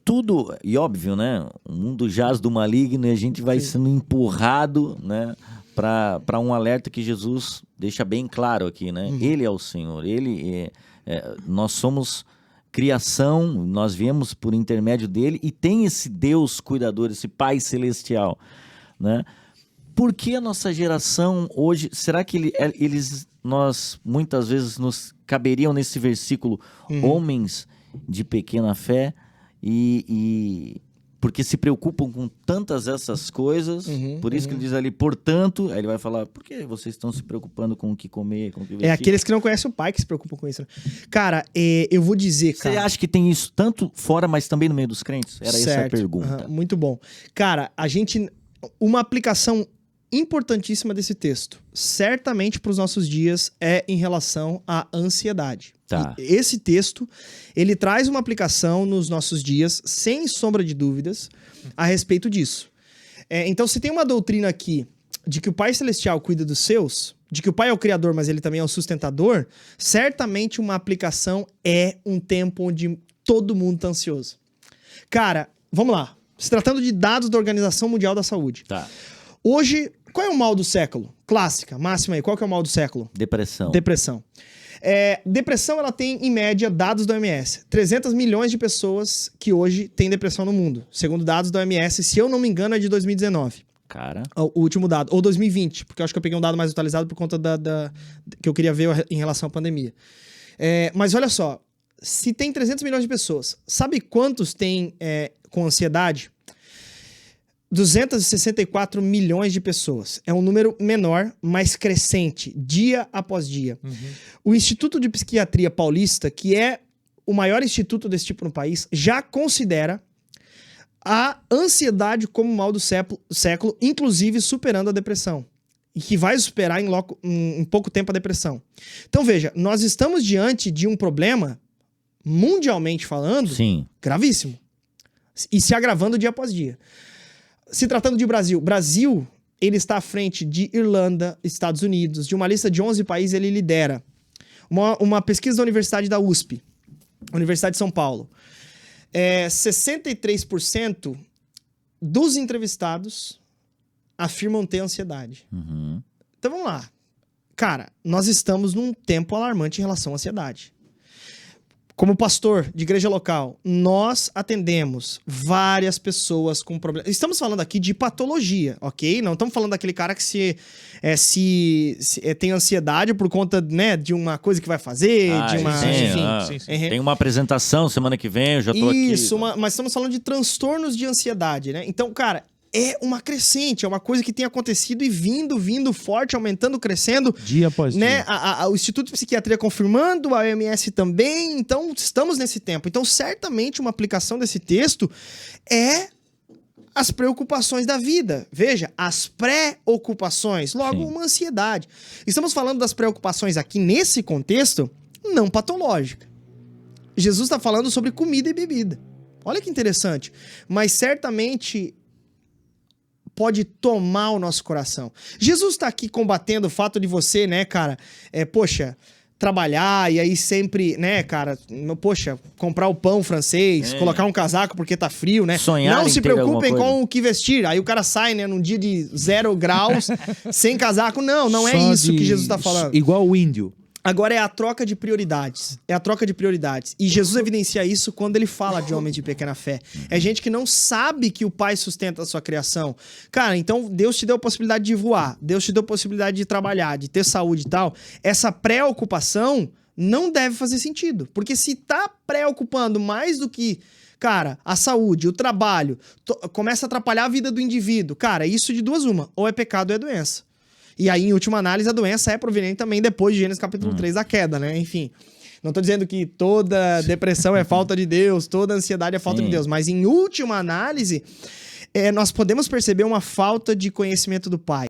tudo, e óbvio, né? O mundo jaz do maligno e a gente vai sendo empurrado, né? Para um alerta que Jesus deixa bem claro aqui, né? Ele é o Senhor, nós somos criação, nós viemos por intermédio dele e tem esse Deus cuidador, esse Pai celestial, né? Por que a nossa geração hoje, será que nós muitas vezes nos caberiam nesse versículo homens de pequena fé e porque se preocupam com tantas essas coisas, por isso que ele diz ali, portanto, aí ele vai falar, por que vocês estão se preocupando com o que comer, com o que vestir? Aqueles que não conhecem o Pai que se preocupam com isso. Né? Cara, eu vou dizer, cara... Você acha que tem isso tanto fora, mas também no meio dos crentes? Era essa a pergunta. Muito bom. Cara, uma aplicação importantíssima desse texto, certamente para os nossos dias, é em relação à ansiedade. Tá. E esse texto, ele traz uma aplicação nos nossos dias, sem sombra de dúvidas, a respeito disso. Então, se tem uma doutrina aqui de que o Pai Celestial cuida dos seus, de que o Pai é o Criador, mas ele também é o sustentador, certamente uma aplicação é um tempo onde todo mundo está ansioso. Cara, vamos lá. Se tratando de dados da Organização Mundial da Saúde. Tá. Hoje, qual é o mal do século? Clássica, máxima aí. Qual que é o mal do século? Depressão. Depressão, ela tem, em média, dados da OMS. 300 milhões de pessoas que hoje têm depressão no mundo. Segundo dados da OMS, se eu não me engano, é de 2019. Cara. O último dado. Ou 2020, porque eu acho que eu peguei um dado mais atualizado por conta que eu queria ver em relação à pandemia. Mas olha só, se tem 300 milhões de pessoas, sabe quantos tem com ansiedade? 264 milhões de pessoas. É um número menor, mas crescente, dia após dia. O Instituto de Psiquiatria Paulista, que é o maior instituto desse tipo no país, já considera a ansiedade como mal do século, inclusive superando a depressão. E que vai superar em pouco tempo a depressão. Então veja, nós estamos diante de um problema, mundialmente falando, gravíssimo. E se agravando dia após dia. Se tratando de Brasil, ele está à frente de Irlanda, Estados Unidos, de uma lista de 11 países ele lidera. Uma pesquisa da Universidade da USP, Universidade de São Paulo. 63% dos entrevistados afirmam ter ansiedade. Então vamos lá. Cara, nós estamos num tempo alarmante em relação à ansiedade. Como pastor de igreja local, nós atendemos várias pessoas com problemas. Estamos falando aqui de patologia, ok? Não estamos falando daquele cara que tem ansiedade por conta, né, de uma coisa que vai fazer, enfim. Tem uma apresentação semana que vem, eu já tô aqui. Isso, mas estamos falando de transtornos de ansiedade, né? Então, cara, é uma crescente, é uma coisa que tem acontecido e vindo forte, aumentando, crescendo. Dia após né? dia. O Instituto de Psiquiatria confirmando, a OMS também, então estamos nesse tempo. Então, certamente, uma aplicação desse texto é as preocupações da vida. Veja, as preocupações, logo uma ansiedade. Estamos falando das preocupações aqui nesse contexto não patológica. Jesus está falando sobre comida e bebida. Olha que interessante. Mas certamente pode tomar o nosso coração. Jesus está aqui combatendo o fato de você, né, cara, trabalhar e aí sempre, né, cara, comprar o pão francês, colocar um casaco porque tá frio, né? Sonhar não em se ter alguma preocupem coisa. com o que vestir. Aí o cara sai, né, num dia de 0 graus, sem casaco. Não é isso que Jesus tá falando. Igual o índio. Agora é a troca de prioridades. E Jesus evidencia isso quando ele fala de homens de pequena fé. É gente que não sabe que o Pai sustenta a sua criação. Cara, então Deus te deu a possibilidade de voar. Deus te deu a possibilidade de trabalhar, de ter saúde e tal. Essa preocupação não deve fazer sentido. Porque se tá preocupando mais do que, cara, a saúde, o trabalho, começa a atrapalhar a vida do indivíduo. Cara, isso de duas uma. Ou é pecado ou é doença. E aí, em última análise, a doença é proveniente também depois de Gênesis capítulo 3 da queda, né? Enfim, não tô dizendo que toda depressão é falta de Deus, toda ansiedade é falta de Deus, mas em última análise, nós podemos perceber uma falta de conhecimento do Pai.